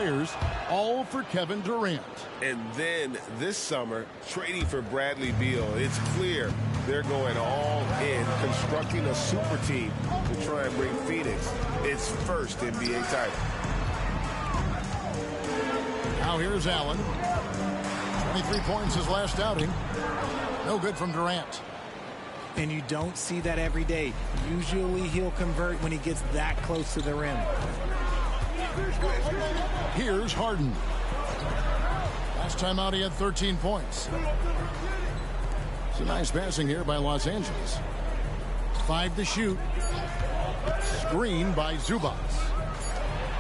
players, all for Kevin Durant. And then this summer, trading for Bradley Beal, it's clear they're going all in, constructing a super team to try and bring Phoenix its first NBA title. Now here's Allen. 23 points his last outing. No good from Durant. And you don't see that every day. Usually he'll convert when he gets that close to the rim. Here's Harden. Last time out he had 13 points. It's a nice passing here by Los Angeles. 5 to shoot. Screen by Zubac.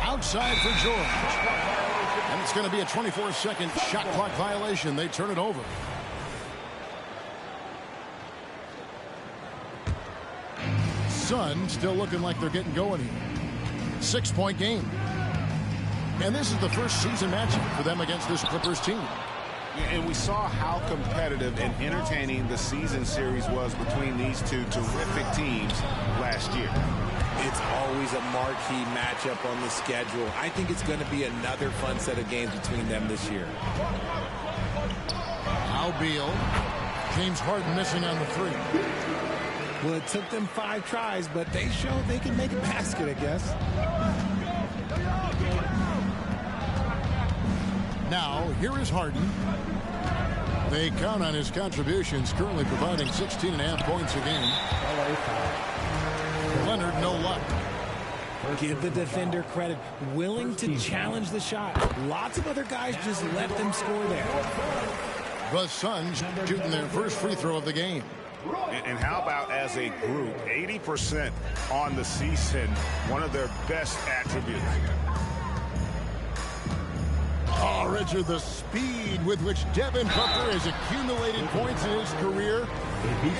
Outside for George. And it's going to be a 24-second shot clock violation. They turn it over. Suns still looking like they're getting going here. 6-point game. And this is the first season matchup for them against this Clippers team. And we saw how competitive and entertaining the season series was between these two terrific teams last year. It's always a marquee matchup on the schedule. I think it's going to be another fun set of games between them this year. Now Beal. James Harden missing on the 3. Well, it took them 5 tries, but they showed they can make a basket, I guess. Now, here is Harden. They count on his contributions, currently providing 16.5 points a game. Leonard, no luck. Give the defender credit. Willing to challenge the shot. Lots of other guys just let them score there. The Suns shooting their first free throw of the game. And how about as a group, 80% on the season, one of their best attributes. Oh, Richard, the speed with which Devin Booker has accumulated points in his career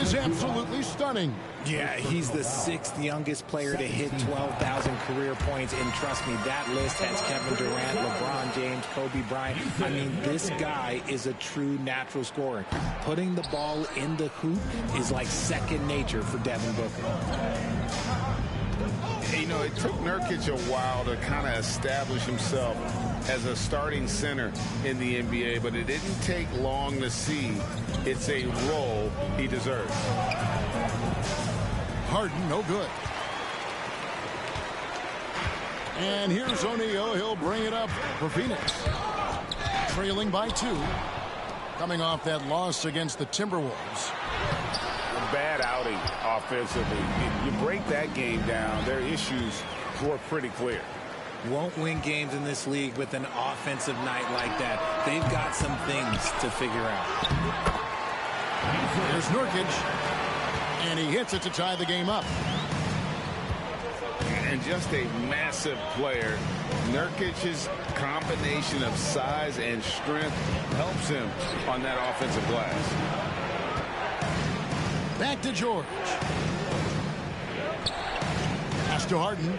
is absolutely stunning. Yeah, he's the 6th youngest player to hit 12,000 career points. And trust me, that list has Kevin Durant, LeBron James, Kobe Bryant. I mean, this guy is a true natural scorer. Putting the ball in the hoop is like second nature for Devin Booker. You know, it took Nurkic a while to kind of establish himself as a starting center in the NBA, but it didn't take long to see it's a role he deserves. Harden, no good. And here's O'Neal. He'll bring it up for Phoenix. Trailing by 2. Coming off that loss against the Timberwolves. A bad outing offensively. You break that game down, their issues were pretty clear. Won't win games in this league with an offensive night like that. They've got some things to figure out. There's Nurkic, and he hits it to tie the game up. And just a massive player. Nurkic's combination of size and strength helps him on that offensive glass. Back to George. Pass to Harden.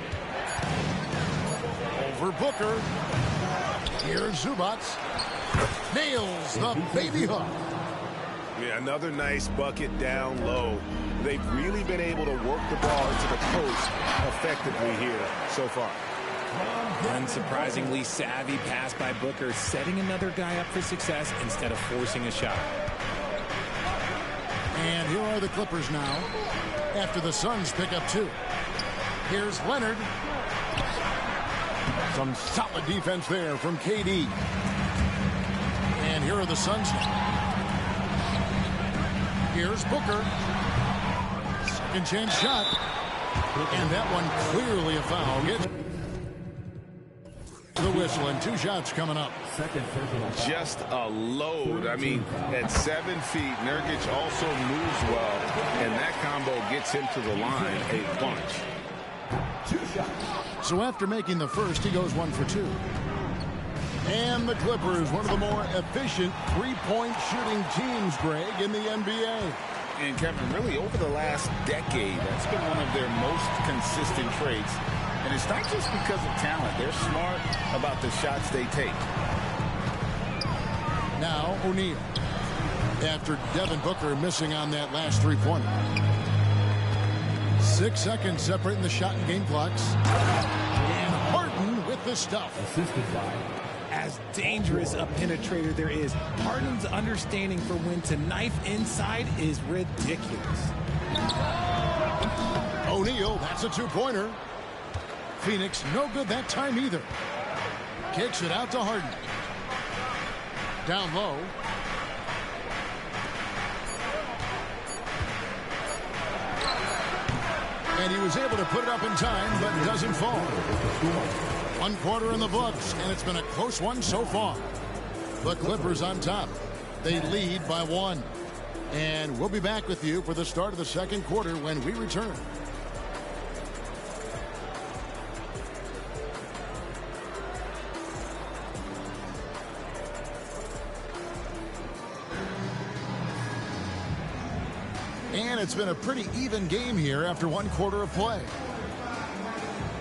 Over Booker. Here's Zubac. Nails the baby hook. Yeah, another nice bucket down low. They've really been able to work the ball into the post effectively here so far. Unsurprisingly savvy pass by Booker, setting another guy up for success instead of forcing a shot. And here are the Clippers now after the Suns pick up 2. Here's Leonard. Some solid defense there from KD. And here are the Suns now. Here's Booker. Second chance shot. And that one clearly a foul. Gets the whistle, and 2 shots coming up. Just a load. I mean, at 7 feet, Nurkic also moves well, and that combo gets him to the line a bunch. 2 shots. So after making the first, he goes 1 for 2. And the Clippers, one of the more efficient three-point shooting teams, Greg, in the NBA. And Kevin, really over the last decade, that's been one of their most consistent traits. And it's not just because of talent. They're smart about the shots they take. Now O'Neal. After Devin Booker missing on that last three-pointer. 6 seconds separating the shot and game clocks. And Harden with this stuff. As dangerous a penetrator there is, Harden's understanding for when to knife inside is ridiculous. O'Neal, that's a two-pointer. Phoenix, no good that time either. Kicks it out to Harden. Down low. And he was able to put it up in time, but doesn't fall. 1 quarter in the books, and it's been a close one so far. The Clippers on top. They lead by 1. And we'll be back with you for the start of the second quarter when we return. And it's been a pretty even game here after 1 quarter of play.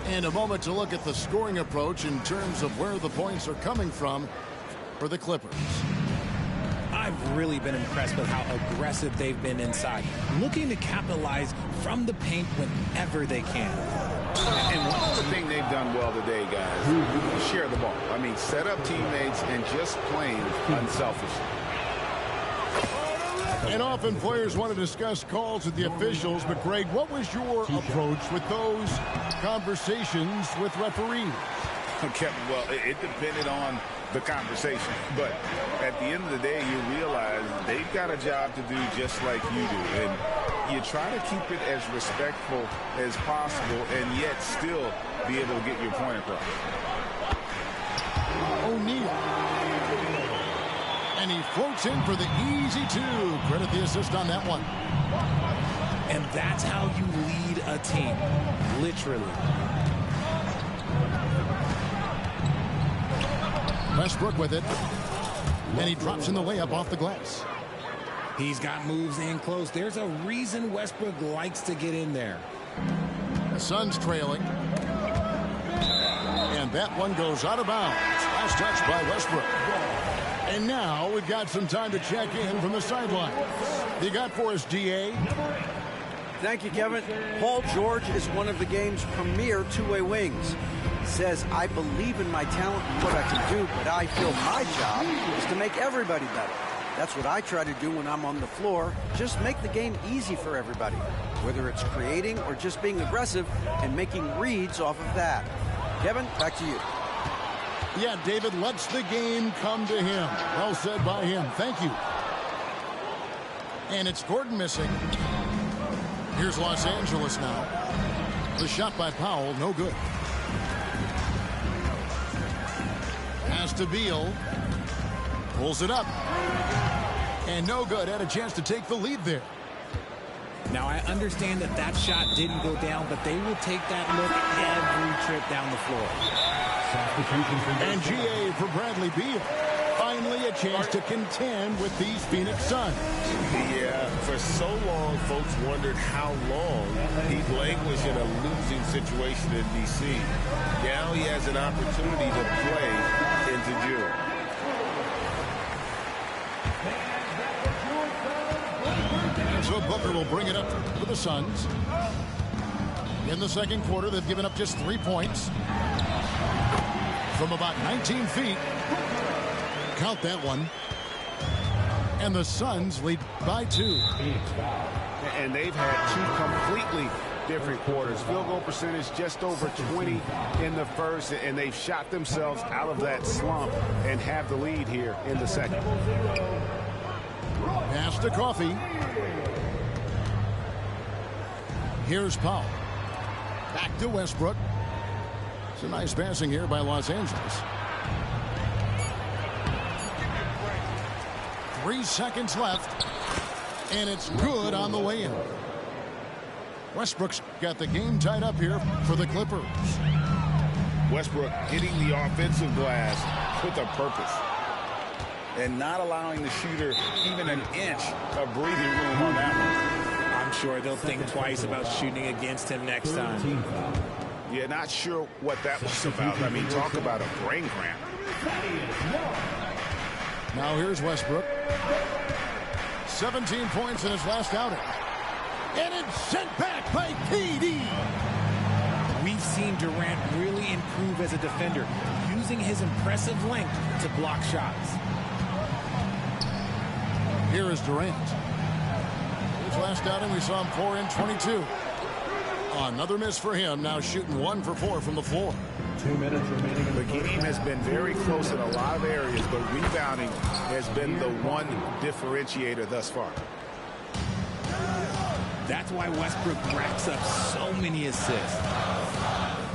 And a moment to look at the scoring approach in terms of where the points are coming from for the Clippers. I've really been impressed with how aggressive they've been inside, looking to capitalize from the paint whenever they can. And one other thing they've done well today, guys, share the ball. I mean, set up teammates and just playing unselfishly. And often players want to discuss calls with the officials, but Greg, what was your approach with those conversations with referees? Okay, well, it depended on the conversation. But at the end of the day, you realize they've got a job to do just like you do. And you try to keep it as respectful as possible and yet still be able to get your point across. O'Neal. And he floats in for the easy 2. Credit the assist on that one. And that's how you lead a team, literally. Westbrook with it. And he drops in the layup off the glass. He's got moves in close. There's a reason Westbrook likes to get in there. The Suns trailing. And that one goes out of bounds. Last touch by Westbrook. And now we've got some time to check in from the sideline. You got for us, DA? Thank you, Kevin. Paul George is one of the game's premier two-way wings. Says, I believe in my talent and what I can do, but I feel my job is to make everybody better. That's what I try to do when I'm on the floor. Just make the game easy for everybody, whether it's creating or just being aggressive and making reads off of that. Kevin, back to you. Yeah, David lets the game come to him. Well said by him. Thank you. And it's Gordon missing. Here's Los Angeles now. The shot by Powell, no good. Pass to Beal. Pulls it up. And no good. Had a chance to take the lead there. Now, I understand that that shot didn't go down, but they will take that look every trip down the floor. And GA for Bradley Beal. Finally a chance to contend with these Phoenix Suns. Yeah, for so long, folks wondered how long he'd languish in a losing situation in D.C. Now he has an opportunity to play into June. So Booker will bring it up for the Suns. In the second quarter, they've given up just 3 points from about 19 feet. Count that one. And the Suns lead by 2. And they've had 2 completely different quarters. Field goal percentage just over 20 in the first, and they've shot themselves out of that slump and have the lead here in the second. Pass to Coffee. Here's Powell. Back to Westbrook. It's a nice passing here by Los Angeles. 3 seconds left. And it's good on the way in. Westbrook's got the game tied up here for the Clippers. Westbrook hitting the offensive glass with a purpose and not allowing the shooter even an inch of breathing room on that one. I'm sure they'll think twice about shooting against him next time. Yeah, not sure what that was about. I mean, talk about a brain cramp. Now here's Westbrook. 17 points in his last outing. And it's sent back by KD. We've seen Durant really improve as a defender, using his impressive length to block shots. Here is Durant. His last outing, we saw him 4 in 22. Another miss for him, now shooting 1 for 4 from the floor. 2 minutes remaining. The game has been very close in a lot of areas, but rebounding has been the one differentiator thus far. That's why Westbrook racks up so many assists.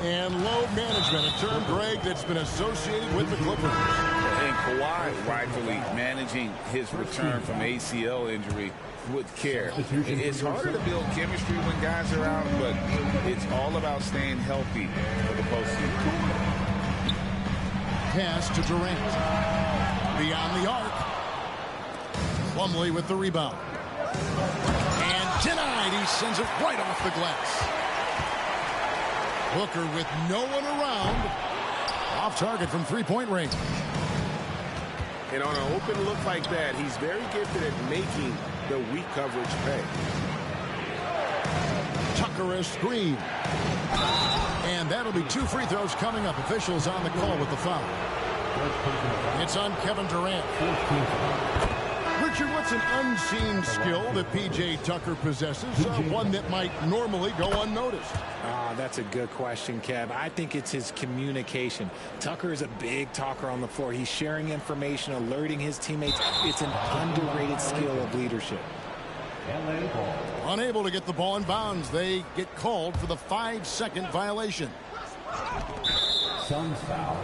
And load management, a term, Greg, that's been associated with the Clippers. And Kawhi rightfully managing his return from ACL injury with care. It's harder to build chemistry when guys are out, but it's all about staying healthy for the postseason. Pass to Durant. Beyond the arc. Plumlee with the rebound. And denied. He sends it right off the glass. Booker with no one around. Off target from three-point range. And on an open look like that, he's very gifted at making the weak coverage pay. Tucker a screen. And that'll be 2 free throws coming up. Officials on the call with the foul. It's on Kevin Durant. Richard, what's an unseen skill that P.J. Tucker possesses? One that might normally go unnoticed. That's a good question, Kev. I think it's his communication. Tucker is a big talker on the floor. He's sharing information, alerting his teammates. It's an underrated skill of leadership. Unable to get the ball in bounds. They get called for the 5-second violation. Suns foul.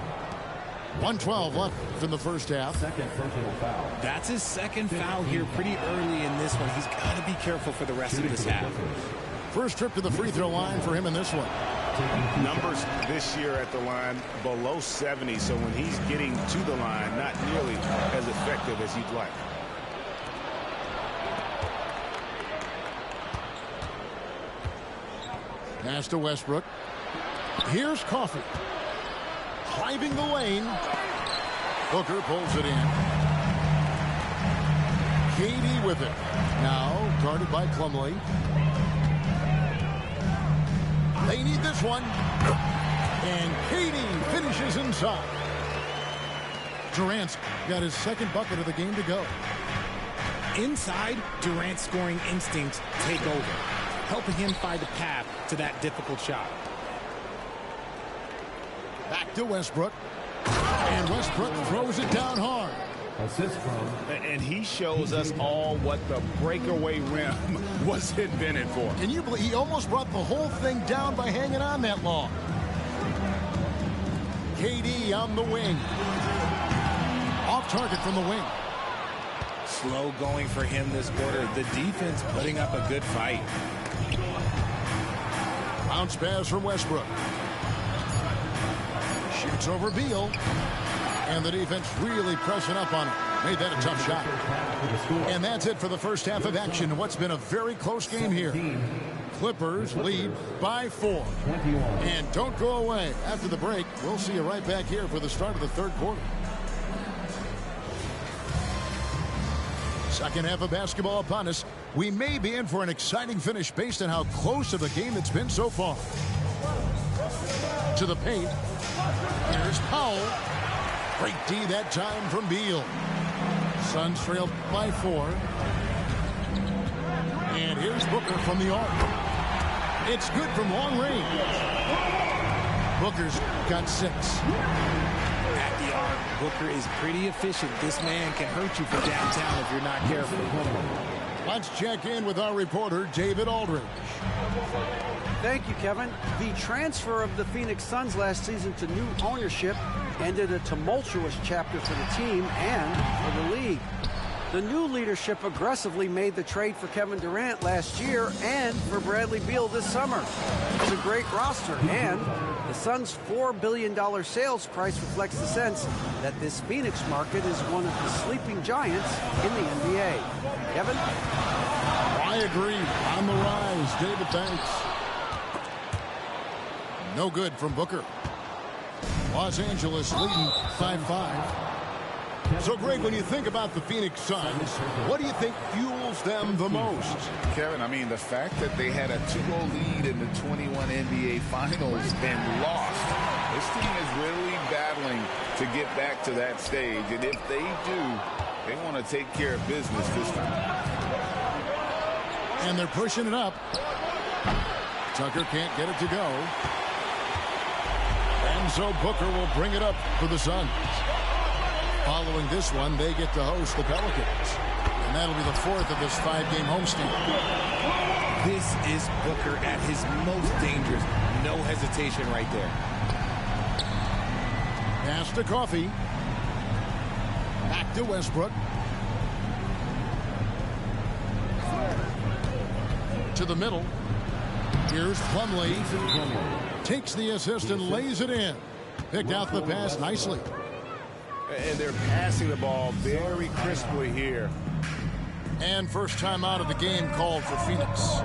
1:12 left in the first half. Second personal foul. That's his second foul here pretty early in this one. He's got to be careful for the rest of this half. First trip to the free throw line for him in this one. Numbers this year at the line below 70, so when he's getting to the line, not nearly as effective as you'd like. Pass to Westbrook. Here's Coffey. Driving the lane. Booker pulls it in. KD with it. Now guarded by Plumlee. They need this one. And KD finishes inside. Durant's got his second bucket of the game to go. Inside, Durant's scoring instincts take over, helping him find a path to that difficult shot. Back to Westbrook. And Westbrook throws it down hard. Assist from. And he shows us all what the breakaway rim was invented for. Can you believe he almost brought the whole thing down by hanging on that long? KD on the wing. Off target from the wing. Slow going for him this quarter. The defense putting up a good fight. Bounce pass from Westbrook. Shoots over Beal. And the defense really pressing up on him. Made that a tough shot. And that's it for the first half of action. What's been a very close game here. Clippers lead by 4. And don't go away. After the break, we'll see you right back here for the start of the third quarter. Second half of basketball upon us. We may be in for an exciting finish based on how close of a game it's been so far. To the paint. Here's Powell. Great D that time from Beal. Suns trailed by 4. And here's Booker from the arc. It's good from long range. Booker's got 6. At the arc, Booker is pretty efficient. This man can hurt you from downtown if you're not careful. Let's check in with our reporter, David Aldridge. Thank you, Kevin. The transfer of the Phoenix Suns last season to new ownership ended a tumultuous chapter for the team and for the league. The new leadership aggressively made the trade for Kevin Durant last year and for Bradley Beal this summer. It's a great roster, and the Suns' $4 billion sales price reflects the sense that this Phoenix market is one of the sleeping giants in the NBA. Kevin? I agree. On the rise. David, thanks. No good from Booker. Los Angeles leading 5-5. So, Greg, when you think about the Phoenix Suns, what do you think fuels them the most? Kevin, I mean, the fact that they had a 2-0 lead in the 21 NBA Finals and lost. This team is really battling to get back to that stage. And if they do, they want to take care of business this time. And they're pushing it up. Tucker can't get it to go. And so Booker will bring it up for the Suns. Following this one, they get to host the Pelicans. And that'll be the fourth of this 5-game homestand. This is Booker at his most dangerous. No hesitation right there. Pass to Coffey. Back to Westbrook. To the middle. Here's Plumlee. Takes the assist and lays it in. Picked out the pass nicely. And they're passing the ball very crisply here. And first time out of the game called for Phoenix.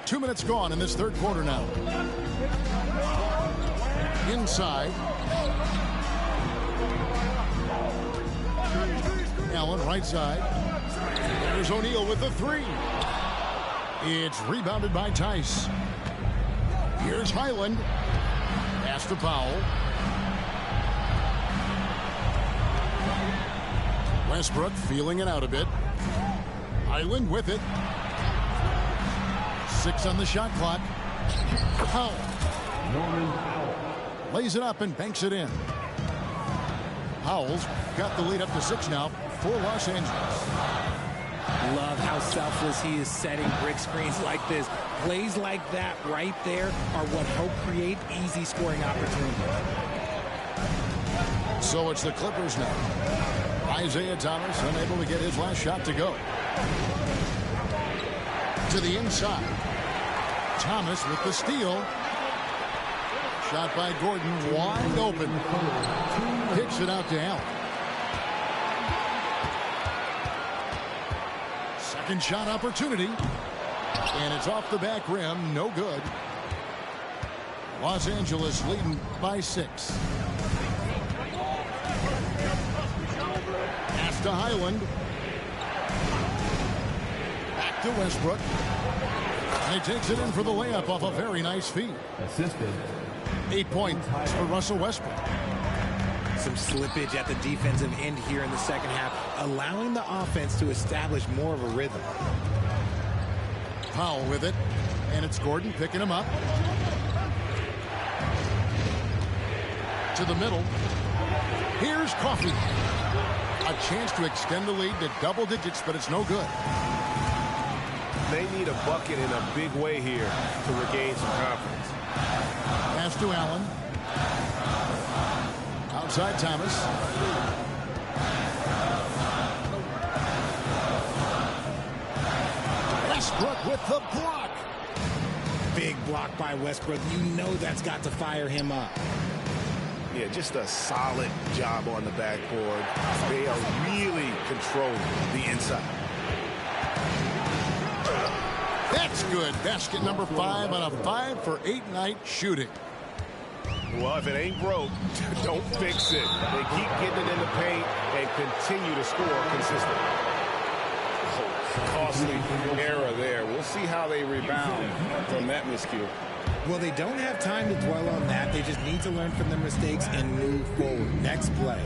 Two minutes gone in this third quarter now. Inside. Allen right side. There's O'Neal with the three. It's rebounded by Tice. Here's Highland. Pass to Powell. Westbrook feeling it out a bit. Highland with it. 6 on the shot clock. Powell lays it up and banks it in. Powell's got the lead up to 6 now for Los Angeles. Love how selfless he is setting brick screens like this. Plays like that right there are what help create easy scoring opportunities. So it's the Clippers now. Isaiah Thomas unable to get his last shot to go. To the inside. Thomas with the steal. Shot by Gordon, wide open. Kicks it out to Allen. Second shot opportunity. And it's off the back rim, no good. Los Angeles leading by 6. Pass to Highland. Back to Westbrook. And he takes it in for the layup off a very nice feed. Assisted. 8 points for Russell Westbrook. Some slippage at the defensive end here in the second half, allowing the offense to establish more of a rhythm. Powell with it, and it's Gordon picking him up. To the middle. Here's Coffey. A chance to extend the lead to double digits, but it's no good. They need a bucket in a big way here to regain some confidence. to Allen. Outside Thomas. Westbrook with the block. Big block by Westbrook. You know that's got to fire him up. Yeah, just a solid job on the backboard. They are really controlling the inside. That's good. Basket number 5 on a 5 for 8 night shooting. Well, if it ain't broke, don't fix it. They keep getting it in the paint and continue to score consistently. Costly error there. We'll see how they rebound from that miscue. Well, they don't have time to dwell on that. They just need to learn from their mistakes and move forward. Next play.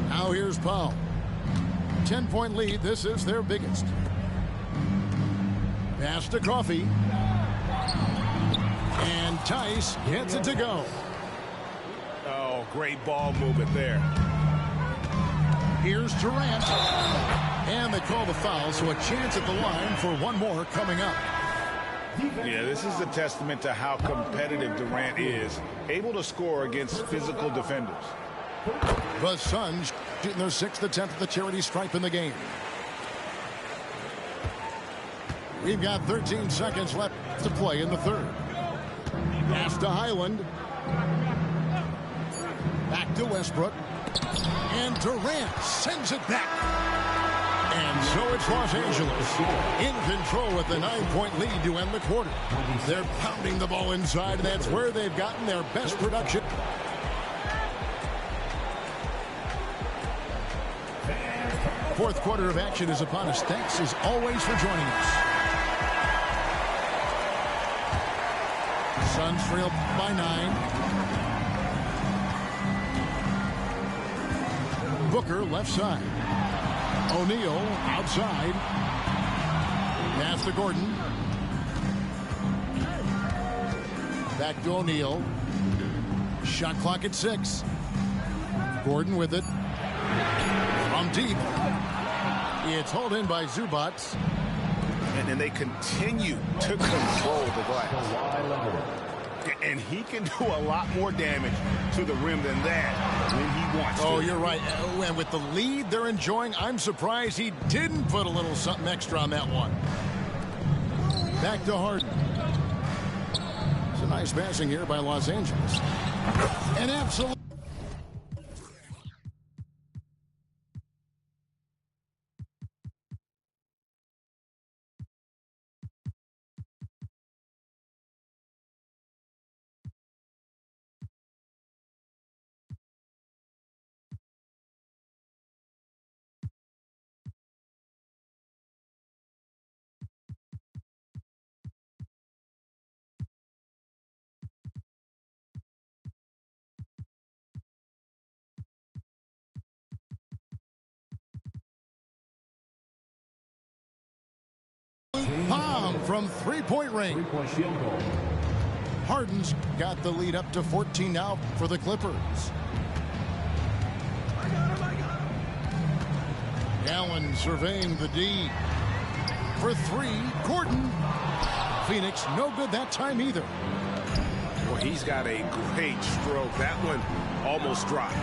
Now here's Powell. 10-point lead. This is their biggest. Pass to Coffee. And Tice gets it to go. Oh, great ball movement there. Here's Durant. And they call the foul, so a chance at the line for one more coming up. Yeah, this is a testament to how competitive Durant is, able to score against physical defenders. The Suns shooting their 6th attempt at the charity stripe in the game. We've got 13 seconds left to play in the third. Pass to Highland. Back to Westbrook. And Durant sends it back. And so it's Los Angeles in control with the 9-point lead to end the quarter. They're pounding the ball inside, and that's where they've gotten their best production. Fourth quarter of action is upon us. Thanks as always for joining us. Suns trail by 9. Booker left side. O'Neal outside. Pass to Gordon. Back to O'Neal. Shot clock at 6. Gordon with it. From deep. It's hauled in by Zubats. And then they continue to control the glass. And he can do a lot more damage to the rim than that when he wants to. Oh, you're right. And with the lead they're enjoying, I'm surprised he didn't put a little something extra on that one. Back to Harden. It's a nice passing here by Los Angeles. An absolute. Palm from three-point range. Harden's got the lead up to 14 now for the Clippers. Allen surveying the D. For 3, Gordon. Phoenix no good that time either. Well, he's got a great stroke. That one almost dropped.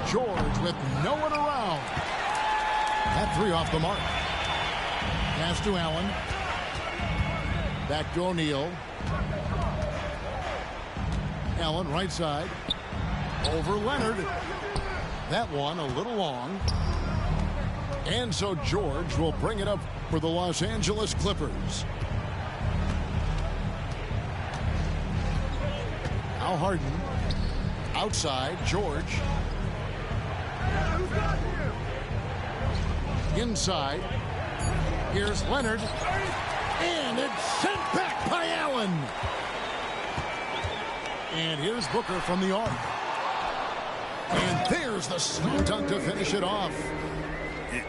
George with no one around. That 3 off the mark. Pass to Allen. Back to O'Neal. Allen right side. Over Leonard. That one a little long. And so George will bring it up for the Los Angeles Clippers. Now Harden. Outside, George. Inside. Here's Leonard. And it's sent back by Allen. And here's Booker from the arc. And there's the slam dunk to finish it off.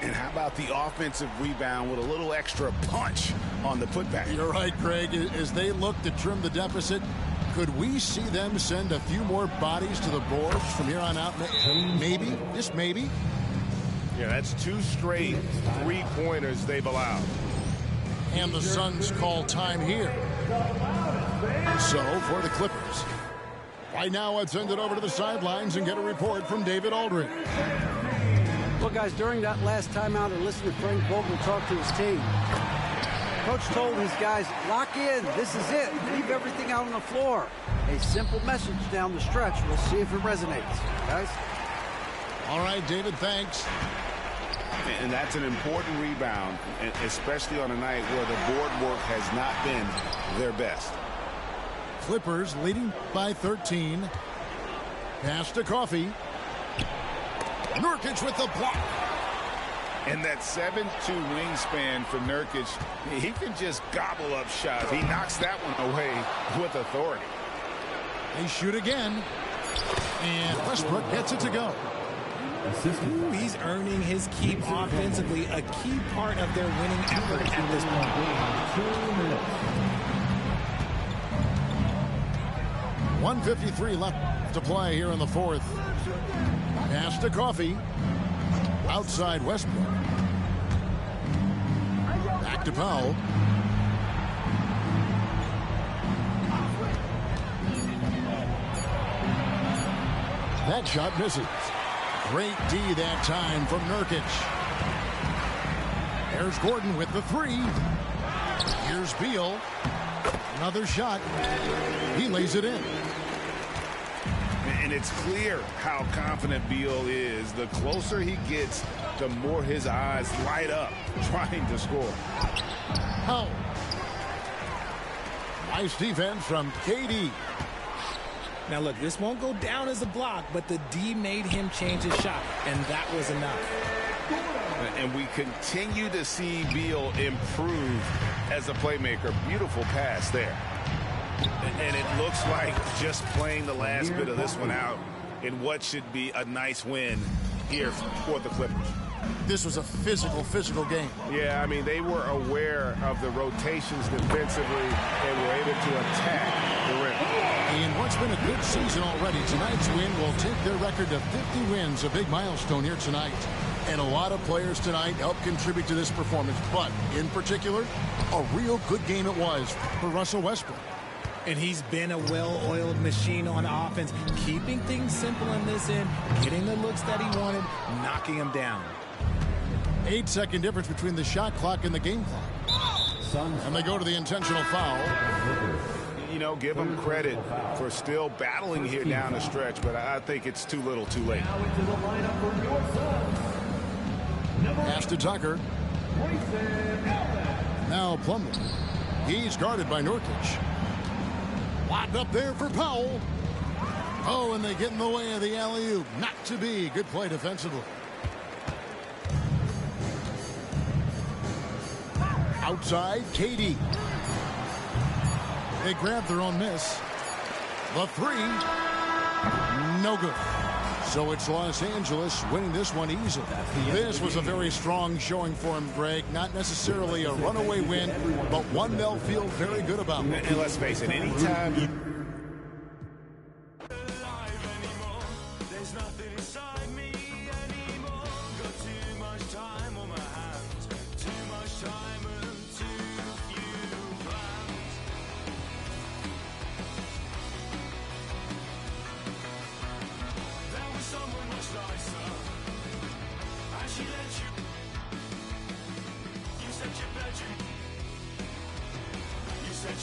And how about the offensive rebound with a little extra punch on the putback? You're right, Greg. As they look to trim the deficit, could we see them send a few more bodies to the boards from here on out? Maybe, just maybe. Yeah, that's 2 straight 3-pointers they've allowed. And the Suns call time here. So for the Clippers. Right now, I'd send it over to the sidelines and get a report from David Aldridge. Well, guys, during that last timeout, I listened to Frank Vogel talk to his team. Coach told his guys, lock in. This is it. Leave everything out on the floor. A simple message down the stretch. We'll see if it resonates, guys. All right, David, thanks. And that's an important rebound, especially on a night where the board work has not been their best. Clippers leading by 13. Pass to Coffee. Nurkic with the block. And that 7'2" wingspan for Nurkic, he can just gobble up shots. He knocks that one away with authority. They shoot again. And Westbrook gets it to go. Ooh, he's earning his keep offensively, a key part of their winning effort at this point. 1:53 left to play here in the fourth. Pass to Coffee. Outside Westbrook. Back to Powell. That shot misses. Great D that time from Nurkic. There's Gordon with the three. Here's Beal. Another shot. He lays it in. And it's clear how confident Beal is. The closer he gets, the more his eyes light up trying to score. How? Nice defense from KD. Now look, this won't go down as a block, but the D made him change his shot, and that was enough. And we continue to see Beal improve as a playmaker. Beautiful pass there. And it looks like just playing the last bit of this one out in what should be a nice win here for the Clippers. This was a physical game. Yeah, I mean, they were aware of the rotations defensively and were able to attack the rim. In what's been a good season already, tonight's win will take their record to 50 wins, a big milestone here tonight. And a lot of players tonight helped contribute to this performance, but in particular, a real good game it was for Russell Westbrook. And he's been a well-oiled machine on offense, keeping things simple in this end, getting the looks that he wanted, knocking them down. 8-second difference between the shot clock and the game clock. And they go to the intentional foul. You know, give him credit for still battling here down the stretch, but I think it's too little too late. Pass to Tucker. Now Plumlee. He's guarded by Nurkic. Locked up there for Powell. Oh, and they get in the way of the alley-oop. Not to be. Good play defensively. Outside, KD. They grab their own miss. The three. No good. So it's Los Angeles winning this one easily. This was a very strong showing for him, Greg. Not necessarily a runaway win, but one they'll feel very good about. And let's face it, anytime you...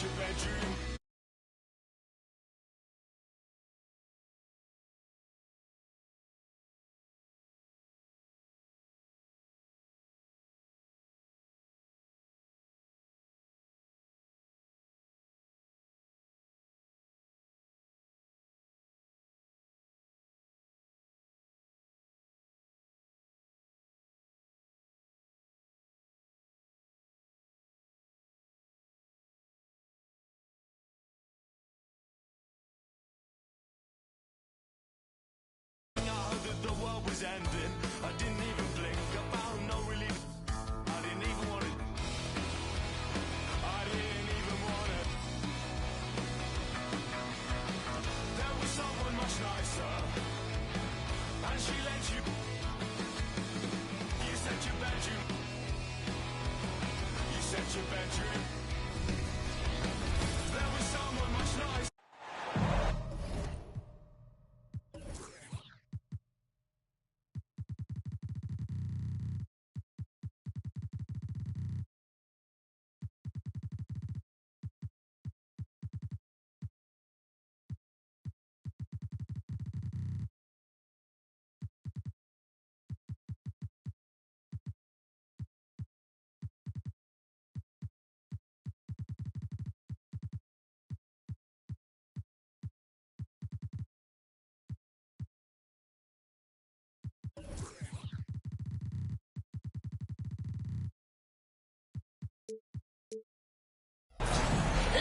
your bedroom. The world was ending. I didn't even blink. I found no relief. I didn't even want it. I didn't even want it. There was someone much nicer, and she let you. You set your bedroom. You set your bedroom.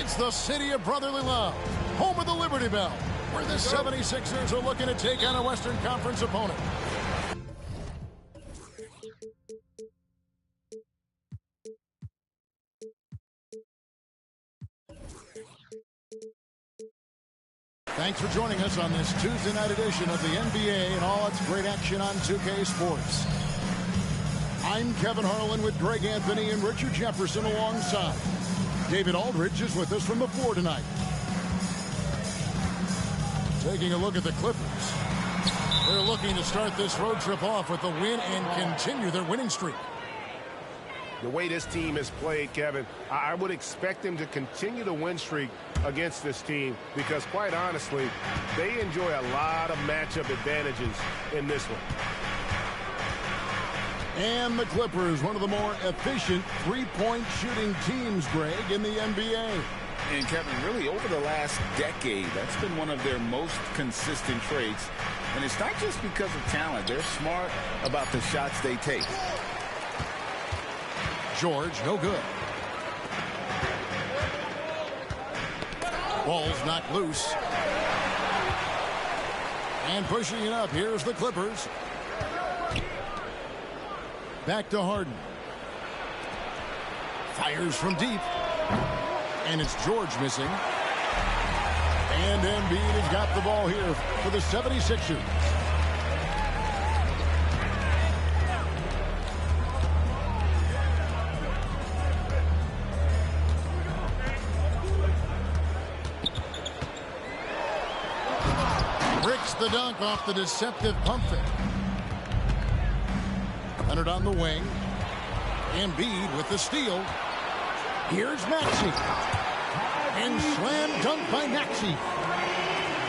It's the city of brotherly love, home of the Liberty Bell, where the 76ers are looking to take on a Western Conference opponent. Thanks for joining us on this Tuesday night edition of the NBA and all its great action on 2K Sports. I'm Kevin Harlan with Greg Anthony and Richard Jefferson alongside. David Aldridge is with us from the floor tonight. Taking a look at the Clippers. They're looking to start this road trip off with a win and continue their winning streak. The way this team has played, Kevin, I would expect them to continue the win streak against this team because, quite honestly, they enjoy a lot of matchup advantages in this one. And the Clippers, one of the more efficient three-point shooting teams, Greg, in the NBA. And, Kevin, really over the last decade, that's been one of their most consistent traits. And it's not just because of talent. They're smart about the shots they take. George, no good. Ball's knocked loose. And pushing it up, here's the Clippers. Back to Harden. Fires from deep. And it's George missing. And Embiid has got the ball here for the 76ers. Bricks the dunk off the deceptive pump fake. Leonard on the wing. Embiid with the steal. Here's Maxey. And slam dunk by Maxey.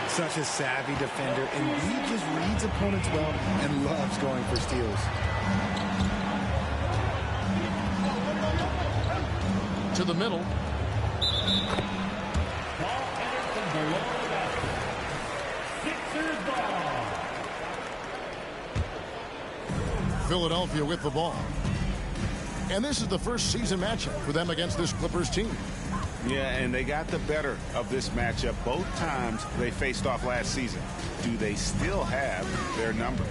Such a savvy defender, and he just reads opponents well and loves going for steals. To the middle. Philadelphia with the ball. And this is the first season matchup for them against this Clippers team. Yeah, and they got the better of this matchup both times they faced off last season. Do they still have their number?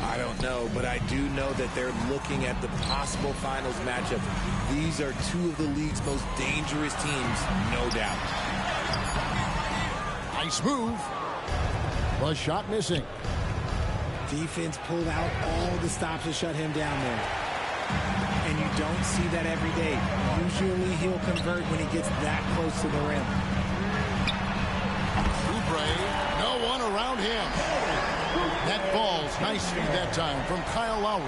I don't know, but I do know that they're looking at the possible finals matchup. These are two of the league's most dangerous teams, no doubt. Nice move. The shot missing. Defense pulled out all the stops to shut him down there. And you don't see that every day. Usually he'll convert when he gets that close to the rim. Oubre, no one around him. That falls nicely that time from Kyle Lowry.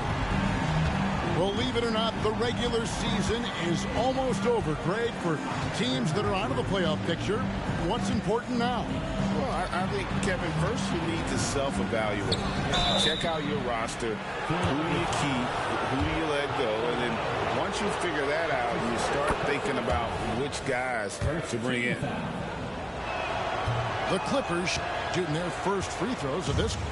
Believe it or not, the regular season is almost over, Greg, for teams that are out of the playoff picture. What's important now? Well, I think, Kevin, first you need to self-evaluate. Check out your roster. Who do you keep? Who do you let go? And then once you figure that out, you start thinking about which guys to bring in. The Clippers shooting their first free throws of this one.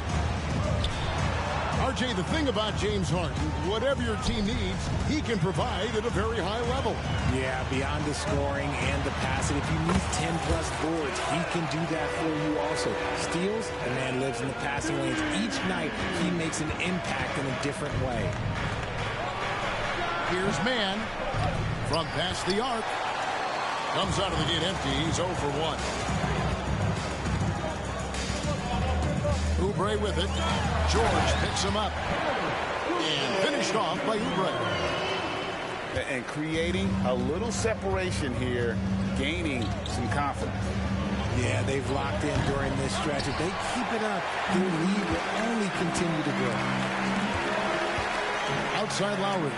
RJ, the thing about James Harden, whatever your team needs, he can provide at a very high level. Yeah, beyond the scoring and the passing, if you need 10-plus boards, he can do that for you also. Steals, the man lives in the passing lanes. Each night, he makes an impact in a different way. Here's Man from past the arc. Comes out of the gate empty. He's 0 for 1. Oubre with it. George picks him up. And finished off by Oubre. And creating a little separation here, gaining some confidence. Yeah, they've locked in during this stretch. If they keep it up, their lead will only continue to grow. Outside Lowry.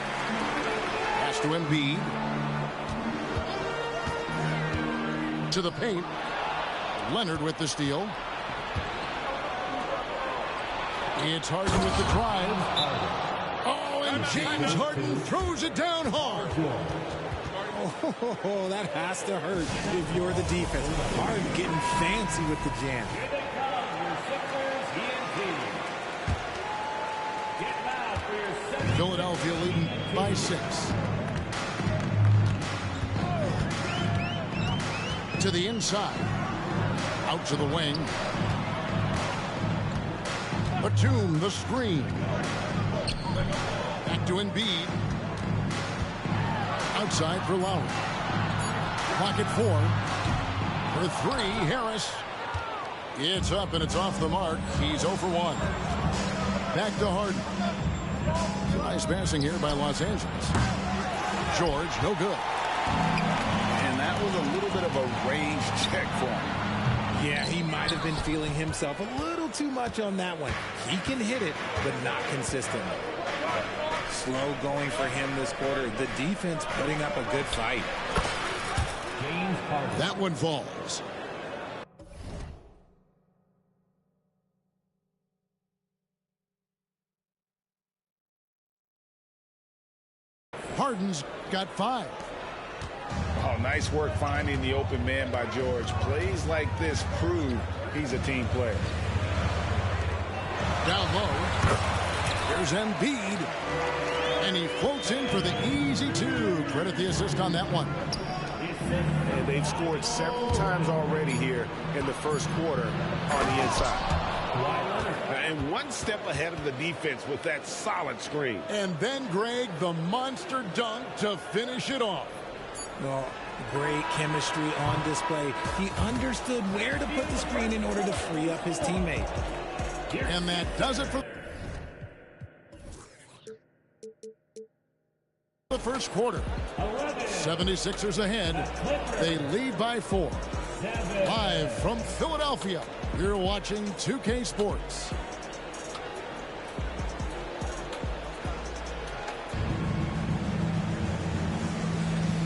Pass to Embiid. To the paint. Leonard with the steal. It's Harden with the drive. Oh, and James Harden throws it down hard. Oh, that has to hurt if you're the defense. Harden getting fancy with the jam. Philadelphia leading by 6. To the inside. Out to the wing. Batum, the screen. Back to Embiid. Outside for Liao. Clock at 4. For 3, Harris. It's up and it's off the mark. He's 0 for 1. Back to Harden. Nice passing here by Los Angeles. George, no good. And that was a little bit of a range check for him. Yeah, he might have been feeling himself a little too much on that one. He can hit it, but not consistent. Slow going for him this quarter. The defense putting up a good fight. That one falls. Harden's got 5. Oh, nice work finding the open man by George. Plays like this prove he's a team player. Down low. There's Embiid. And he floats in for the easy 2. Credit the assist on that one. And they've scored several times already here in the first quarter on the inside. And one step ahead of the defense with that solid screen. And then, Greg, the monster dunk to finish it off. Well, great chemistry on display. He understood where to put the screen in order to free up his teammate. And that does it for the first quarter. 76ers ahead. They lead by 4. Live from Philadelphia, you're watching 2K Sports.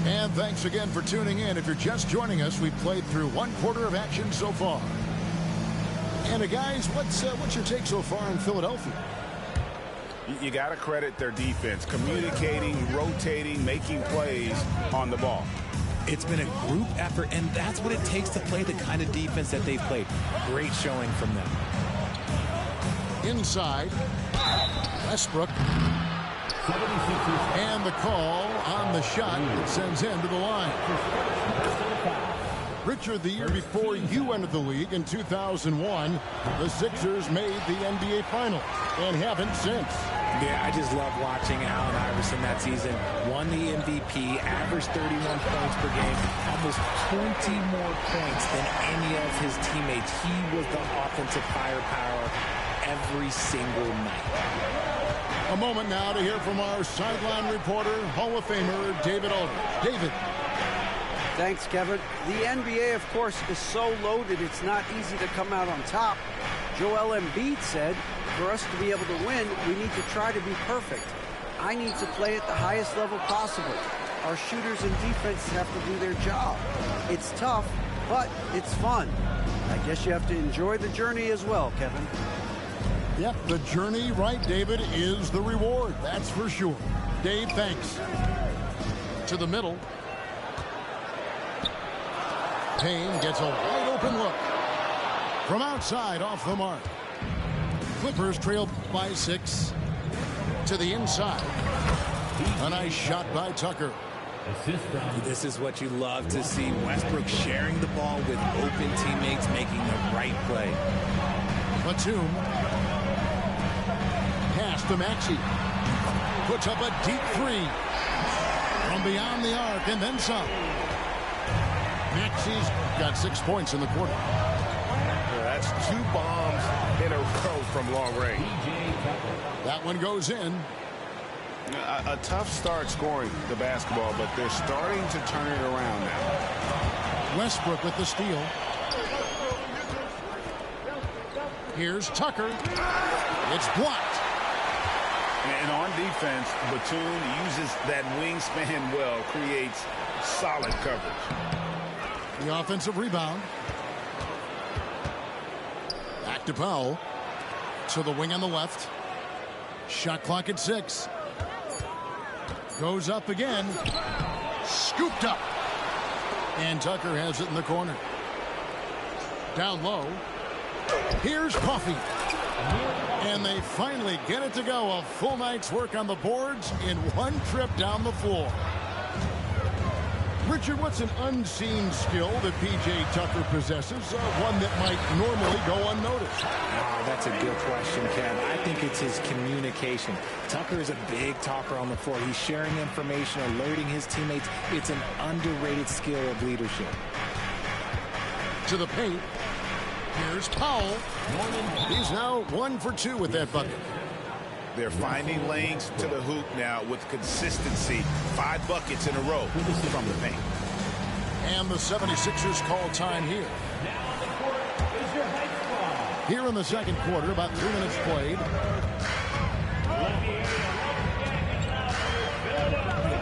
And thanks again for tuning in. If you're just joining us, we've played through 1 quarter of action so far. And guys, what's your take so far in Philadelphia? You got to credit their defense, communicating, rotating, making plays on the ball. It's been a group effort, and that's what it takes to play the kind of defense that they've played. Great showing from them. Inside, Westbrook. And the call on the shot that sends him to the line. Richard, the year before you entered the league in 2001, the Sixers made the NBA Finals and haven't since. Yeah, I just love watching Allen Iverson that season. Won the MVP, averaged 31 points per game, almost 20 more points than any of his teammates. He was the offensive firepower every single night. A moment now to hear from our sideline reporter, Hall of Famer David Aldridge. David. Thanks, Kevin. The NBA, of course, is so loaded it's not easy to come out on top. Joel Embiid said, for us to be able to win, we need to try to be perfect. I need to play at the highest level possible. Our shooters and defense have to do their job. It's tough, but it's fun. I guess you have to enjoy the journey as well, Kevin. Yep, the journey, right, David, is the reward. That's for sure. Dave, thanks. To the middle. Payne gets a wide open look. From outside, off the mark. Clippers trail by 6. To the inside. A nice shot by Tucker. This is what you love to see. Westbrook sharing the ball with open teammates, making the right play. Batum. Pass to Maxey. Puts up a deep 3. From beyond the arc and then some. Maxey's got 6 points in the quarter. That's 2 bombs in a row from long range. That one goes in. A tough start scoring the basketball, but they're starting to turn it around now. Westbrook with the steal. Here's Tucker. It's blocked. And on defense, Batum uses that wingspan well, creates solid coverage. The offensive rebound. Back to Powell. To the wing on the left. Shot clock at 6. Goes up again. Scooped up. And Tucker has it in the corner. Down low. Here's Coffey. And they finally get it to go. A full night's work on the boards in one trip down the floor. Richard, what's an unseen skill that P.J. Tucker possesses, one that might normally go unnoticed? That's a good question, Kev. I think it's his communication. Tucker is a big talker on the floor. He's sharing information, alerting his teammates. It's an underrated skill of leadership. To the paint. Here's Powell. He's now 1 for 2 with that bucket. They're finding lanes to the hoop now with consistency. 5 buckets in a row from the paint. And the 76ers call time here. Here in the second quarter, about 3 minutes played.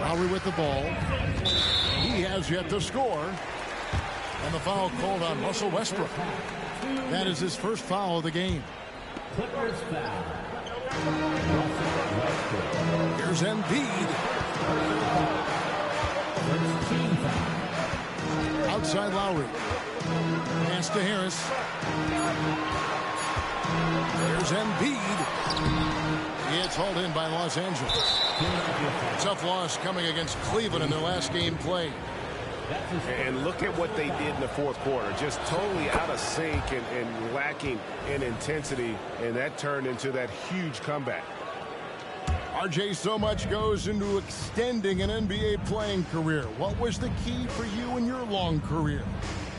Lowry with the ball. He has yet to score. And the foul called on Russell Westbrook. That is his first foul of the game. Clippers foul. Here's Embiid. Outside Lowry. Pass to Harris. There's Embiid. It's hauled in by Los Angeles. Tough loss coming against Cleveland in their last game played. And look at what they did in the fourth quarter. Just totally out of sync and lacking in intensity. And that turned into that huge comeback. RJ, so much goes into extending an NBA playing career. What was the key for you in your long career?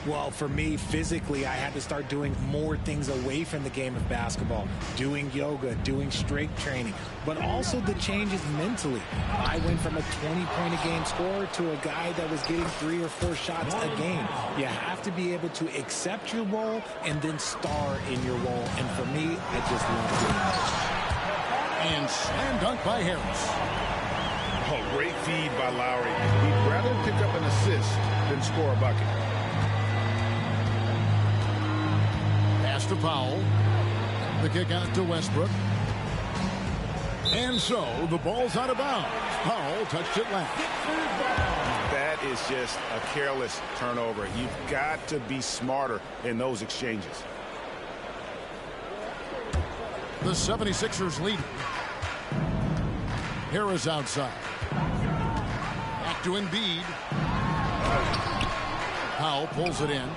Well, for me, physically, I had to start doing more things away from the game of basketball, doing yoga, doing strength training, but also the changes mentally. I went from a 20-point-a-game scorer to a guy that was getting 3 or 4 shots a game. You have to be able to accept your role and then star in your role. And for me, I just love doing that. And slam dunk by Harris. Oh, great feed by Lowry. He'd rather pick up an assist than score a bucket. Pass to Powell. The kick out to Westbrook. And so the ball's out of bounds. Powell touched it last. That is just a careless turnover. You've got to be smarter in those exchanges. The 76ers lead. Harris outside. Back to Embiid. Powell pulls it in.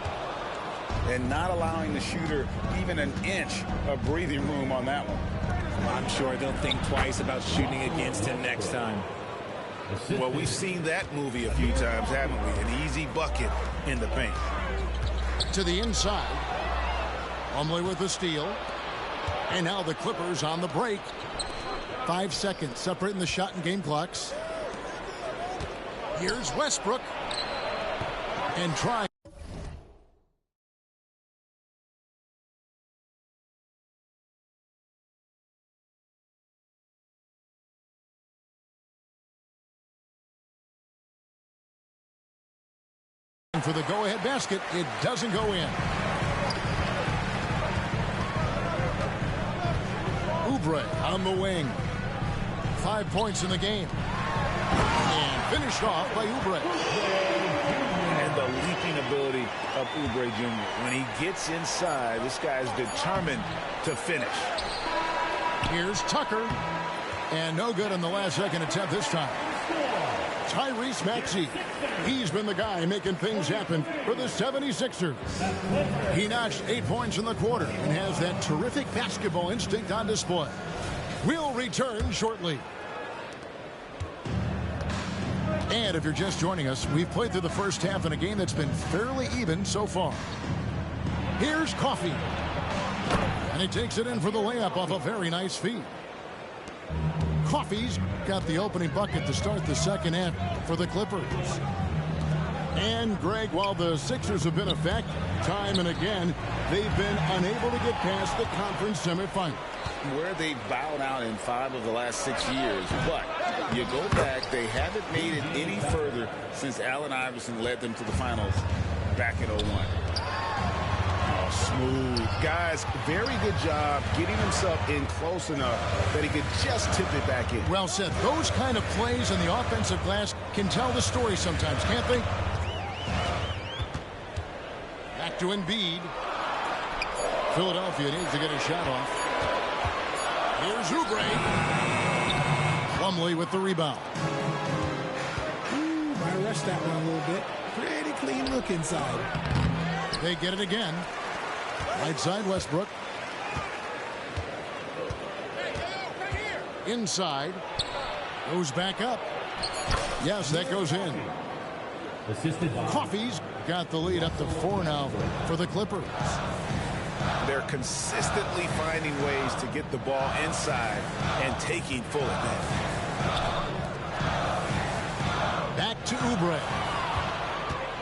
And not allowing the shooter even an inch of breathing room on that one. I'm sure they'll think twice about shooting against him next time. Well, we've seen that movie a few times, haven't we? An easy bucket in the paint. To the inside. Plumlee with the steal. And now the Clippers on the break. 5 seconds separating the shot and game clocks. Here's Westbrook. And trying. For the go-ahead basket, it doesn't go in. Oubre on the wing. 5 points in the game. And finished off by Oubre. And the leaping ability of Oubre Jr. When he gets inside, this guy's determined to finish. Here's Tucker. And no good on the last second attempt this time. Tyrese Maxey. He's been the guy making things happen for the 76ers. He notched 8 points in the quarter and has that terrific basketball instinct on display. We'll return shortly. And if you're just joining us, we've played through the first half in a game that's been fairly even so far. Here's Coffey. And he takes it in for the layup off a very nice feed. Coffey's got the opening bucket to start the second half for the Clippers. And, Greg, while the Sixers have been effective time and again, they've been unable to get past the conference semifinal. Where they've bowed out in 5 of the last 6 years. But you go back, they haven't made it any further since Allen Iverson led them to the finals back in 01. Smooth. Guys, very good job getting himself in close enough that he could just tip it back in. Well said. Those kind of plays in the offensive glass can tell the story sometimes, can't they? Back to Embiid. Philadelphia needs to get a shot off. Here's Oubre. Plumlee with the rebound. Might rush that one a little bit. Pretty clean look inside. They get it again. Right side, Westbrook. Inside. Goes back up. Yes, that goes in. Coffey's got the lead up to 4 now for the Clippers. They're consistently finding ways to get the ball inside and taking full advantage. Back to Oubre.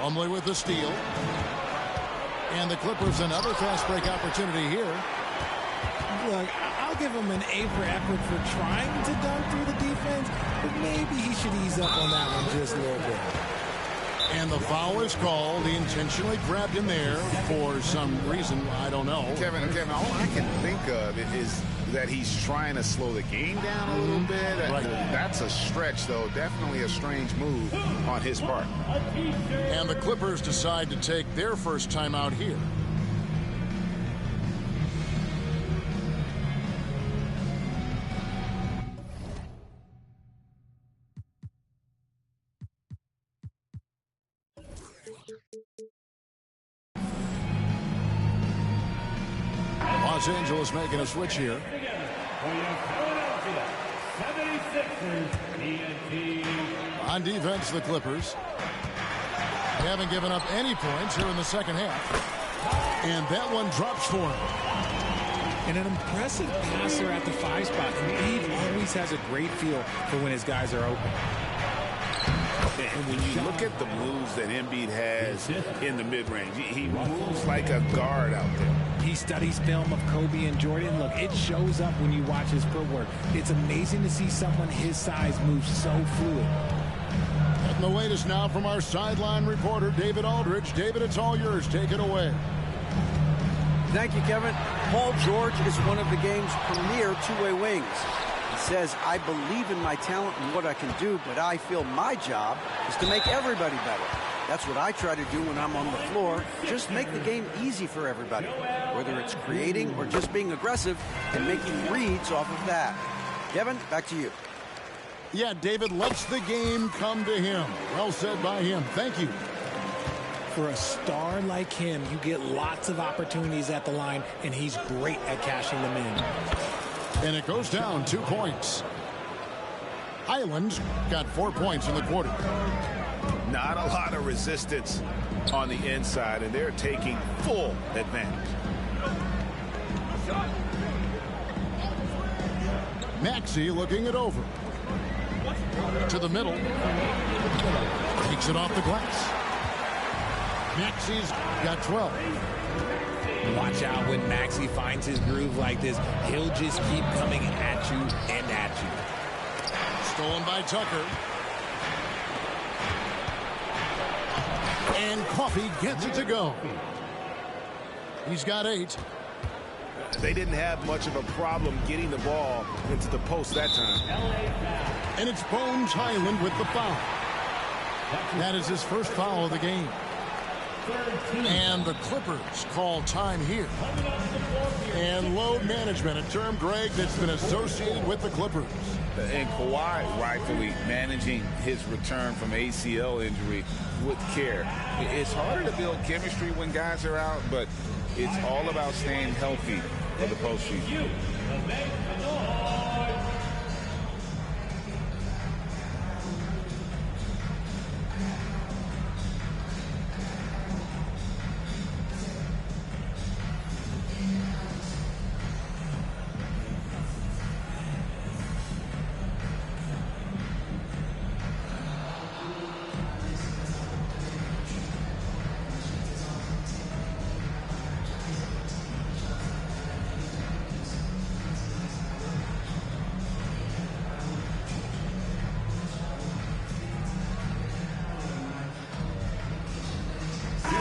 Plumlee with the steal. And the Clippers another fast break opportunity here. Look, I'll give him an A for effort for trying to dunk through the defense, but maybe he should ease up on that one just a little bit. And the foul is called. He intentionally grabbed him there for some reason. I don't know. Kevin, all I can think of is that he's trying to slow the game down a little bit. Right. That's a stretch, though. Definitely a strange move on his part. And the Clippers decide to take their first timeout here. Los Angeles making a switch here. On defense, the Clippers haven't given up any points here in the second half. And that one drops for him. And an impressive passer at the 5 spot. Embiid always has a great feel for when his guys are open. And when you look at the moves that Embiid has in the mid-range, he moves like a guard out there. He studies film of Kobe and Jordan. Look, it shows up when you watch his footwork. It's amazing to see someone his size move so fluid. And the latest now from our sideline reporter, David Aldridge. David, it's all yours. Take it away. Thank you, Kevin. Paul George is one of the game's premier two-way wings. He says, I believe in my talent and what I can do, but I feel my job is to make everybody better. That's what I try to do when I'm on the floor. Just make the game easy for everybody, whether it's creating or just being aggressive and making reads off of that. Kevin, back to you. Yeah, David lets the game come to him. Well said by him. Thank you. For a star like him, you get lots of opportunities at the line, and he's great at cashing them in. And it goes down 2 points. Highlands got 4 points in the quarter. Not a lot of resistance on the inside, and they're taking full advantage. Maxey looking it over. To the middle. Takes it off the glass. Maxey's got 12. Watch out when Maxey finds his groove like this. He'll just keep coming at you and at you. Stolen by Tucker. And Coffey gets it to go. He's got 8. They didn't have much of a problem getting the ball into the post that time. And it's Bones Highland with the foul. That is his first foul of the game. And the Clippers call time here. And load management, a term, Greg, that's been associated with the Clippers. And Kawhi rightfully managing his return from ACL injury with care. It's harder to build chemistry when guys are out, but it's all about staying healthy for the postseason.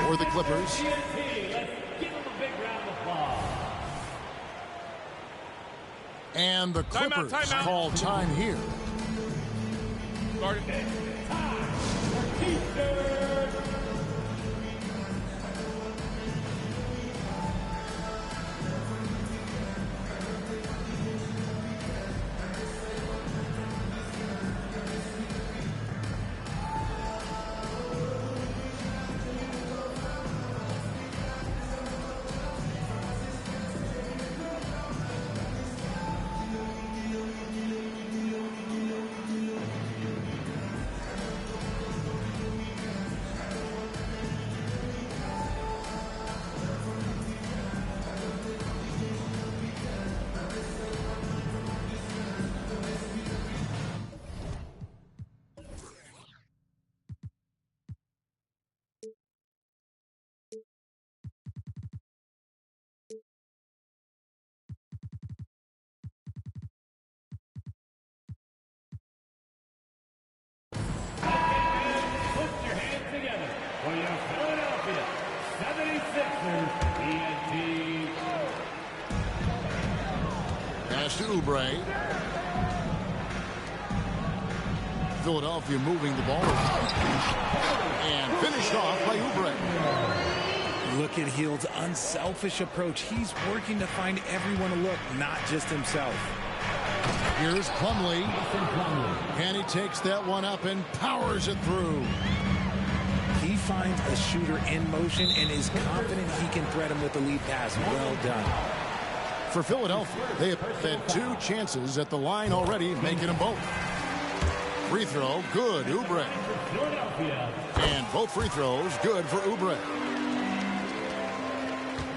For the Clippers. And the Clippers call time here. Pass to Oubre. Philadelphia moving the ball. And finished off by Oubre. Look at Hield's unselfish approach. He's working to find everyone a look, not just himself. Here's Plumlee. And he takes that one up and powers it through. He finds a shooter in motion and is confident he can thread him with the lead pass. Well done. For Philadelphia, they have had 2 chances at the line already, making them both. Free throw, good, Oubre. And both free throws, good for Oubre.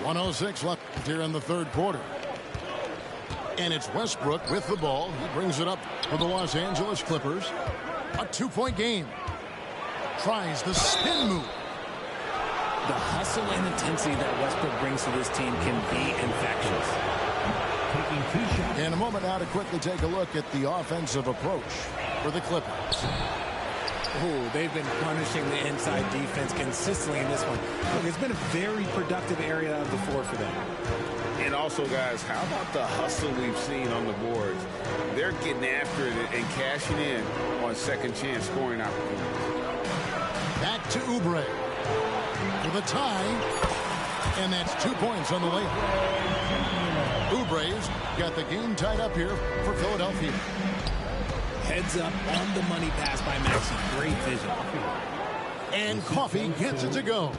1:06 left here in the third quarter. And it's Westbrook with the ball. He brings it up for the Los Angeles Clippers. A 2-point game. Tries the spin move. The hustle and intensity that Westbrook brings to this team can be infectious. In a moment now to quickly take a look at the offensive approach for the Clippers. Oh, they've been punishing the inside defense consistently in this one. Look, it's been a very productive area of the floor for them. And also, guys, how about the hustle we've seen on the boards? They're getting after it and cashing in on second chance scoring opportunities. Back to Oubre for the tie, and that's 2 points on the layup. Oubre's got the game tied up here for Philadelphia. Heads up on the money pass by Maxey. Great vision. And Coffee gets it to go.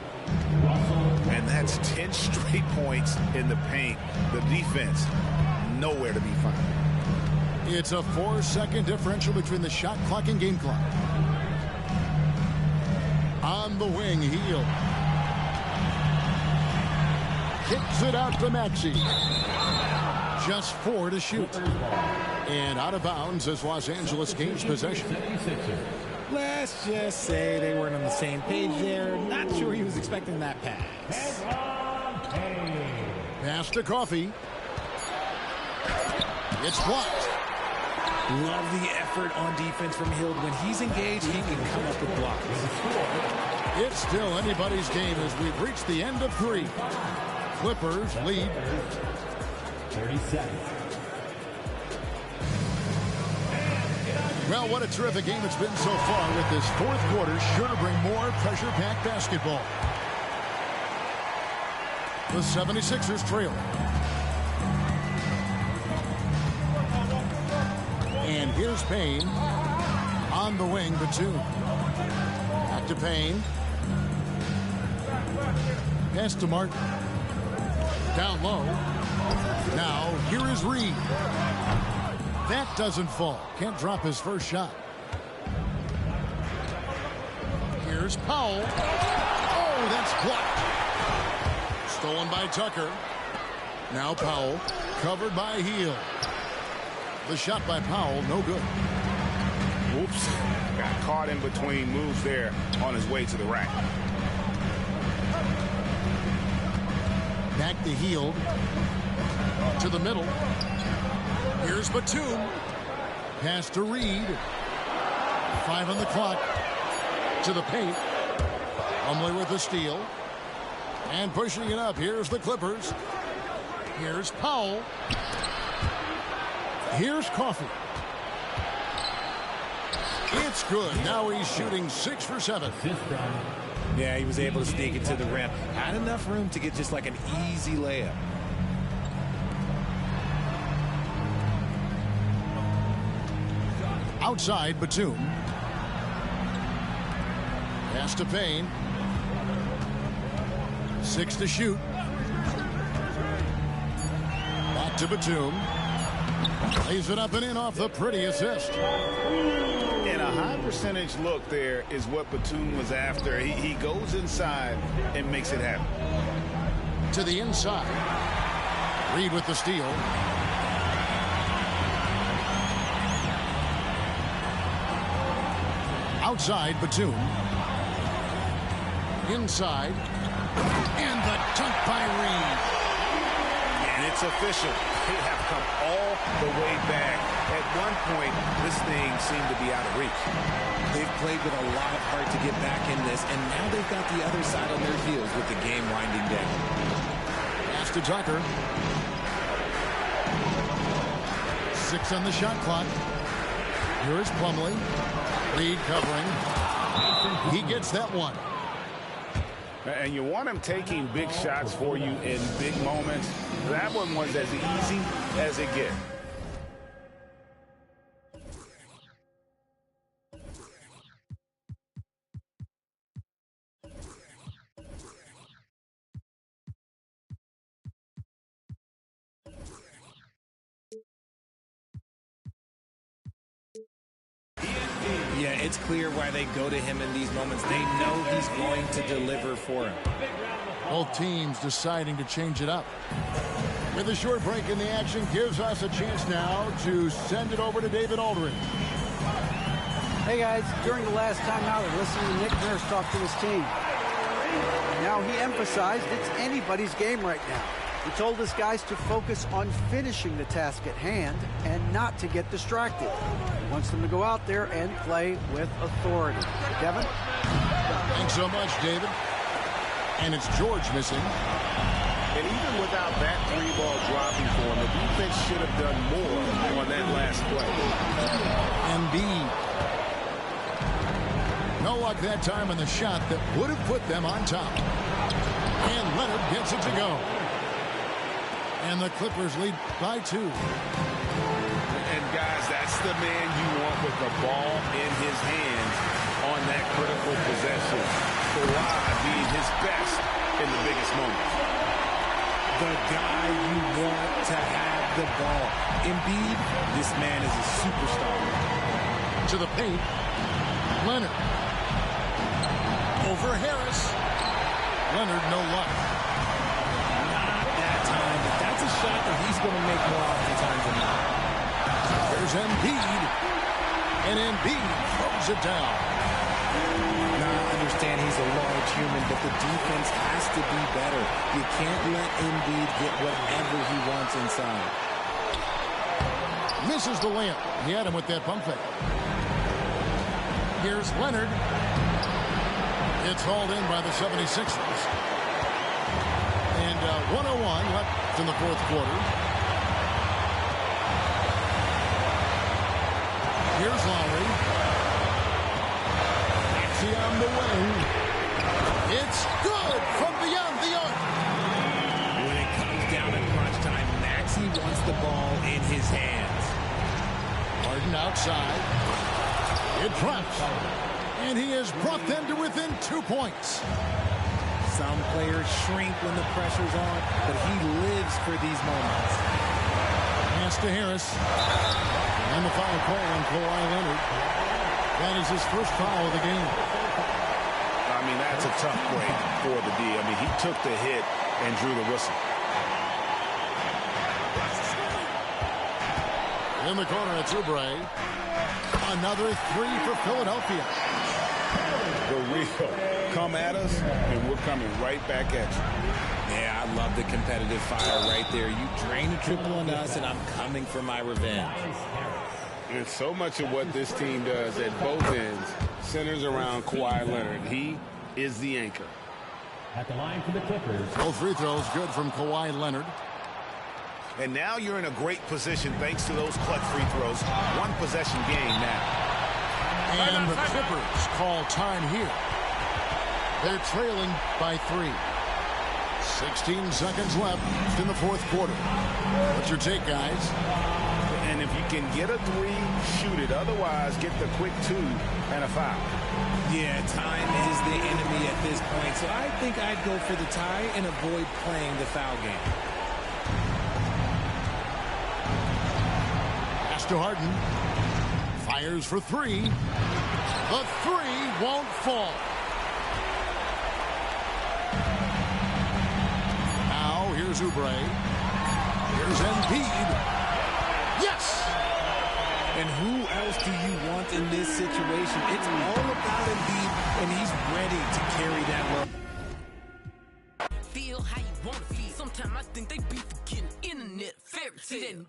And that's 10 straight points in the paint. The defense, nowhere to be found. It's a 4-second differential between the shot clock and game clock. On the wing, Hield. Kicks it out to Maxey. Just 4 to shoot. And out of bounds as Los Angeles gains possession. Let's just say they weren't on the same page there. Not sure he was expecting that pass. Pass to Coffee. It's blocked. Love the effort on defense from Hield. When he's engaged, he can come up with blocks. It's still anybody's game as we've reached the end of 3. Clippers lead. 30 seconds. Well, what a terrific game it's been so far, with this fourth quarter sure to bring more pressure-packed basketball. The 76ers trail. And here's Payne on the wing, Batum. Back to Payne. Pass to Martin. Down low. Now, here is Reed. That doesn't fall. Can't drop his first shot. Here's Powell. Oh, that's blocked. Stolen by Tucker. Now Powell, covered by Hield. The shot by Powell, no good. Whoops. Got caught in between moves there on his way to the rack. Back to Hield. To the middle. Here's Batum. Pass to Reed. 5 on the clock. To the paint. Plumlee with the steal. And pushing it up. Here's the Clippers. Here's Powell. Here's Coffee. It's good. Now he's shooting 6 for 7. Yeah, he was able to sneak it to the rim. Had enough room to get just like an easy layup. Outside, Batum. Pass to Payne. 6 to shoot. Back to Batum. Lays it up and in off the pretty assist. And a high percentage look there is what Batum was after. He goes inside and makes it happen. To the inside. Reed with the steal. Outside, Batum. Inside. And the dunk by Reed. And it's official. They have come all the way back. At one point, this thing seemed to be out of reach. They've played with a lot of heart to get back in this, and now they've got the other side on their heels with the game winding down. Pass to Tucker. 6 on the shot clock. Here's Plumlee. Reed covering. He gets that one. And you want him taking big shots for you in big moments. That one was as easy as it gets. Yeah, it's clear why they go to him in these moments. They know he's going to deliver for him. Both teams deciding to change it up. With a short break in the action, gives us a chance now to send it over to David Aldridge. Hey guys, during the last timeout, I listened to Nick Nurse talk to his team. Now he emphasized it's anybody's game right now. He told his guys to focus on finishing the task at hand and not to get distracted. He wants them to go out there and play with authority. Kevin? Thanks so much, David. And it's George missing. And even without that three-ball dropping for him, the defense should have done more on that last play. Embiid. No luck that time on the shot that would have put them on top. And Leonard gets it to go. And the Clippers lead by 2. And guys, that's the man you want with the ball in his hands on that critical possession. Kawhi being his best in the biggest moments. The guy you want to have the ball. Embiid, this man is a superstar. To the paint. Leonard. Over Harris. Leonard, no luck. Not that time, but that's a shot that he's going to make more oftentimes than not. There's Embiid. And Embiid throws it down. Now, I understand he's a large human, but the defense has to be better. You can't let Embiid get whatever he wants inside. Misses the layup. He had him with that pump fake. Here's Leonard. It's hauled in by the 76ers. And 1:01 left in the fourth quarter. Here's Lowry. On the wing. It's good from beyond the arc. When it comes down to crunch time, Maxey wants the ball in his hands. Harden outside. It drops. And he has brought them to within 2 points. Some players shrink when the pressure's on, but he lives for these moments. Pass to Harris. And the foul call on Kawhi Leonard. That is his first foul of the game. I mean, that's a tough break for the D. I mean, he took the hit and drew the whistle. In the corner, it's Oubre. Another 3 for Philadelphia. The real come at us, and we're coming right back at you. Yeah, I love the competitive fire right there. You drain a triple on us, and I'm coming for my revenge. And so much of what this team does at both ends centers around Kawhi Leonard. He is the anchor. At the line for the Clippers. Both free throws good from Kawhi Leonard. And now you're in a great position thanks to those clutch free throws. One possession game now. And the Clippers call time here. They're trailing by 3. 16 seconds left in the fourth quarter. What's your take, guys? And if you can get a 3, shoot it. Otherwise, get the quick 2 and a foul. Yeah, time is the enemy at this point, so I think I'd go for the tie and avoid playing the foul game. Pass to Harden. Fires for 3. The 3 won't fall. Now here's Oubre. Here's Embiid. Yes! And who else do you want in this situation? It's all about Embiid, and he's ready to carry that load. Feel how you want to feel. Sometimes I think they be forgetting internet fairy tale.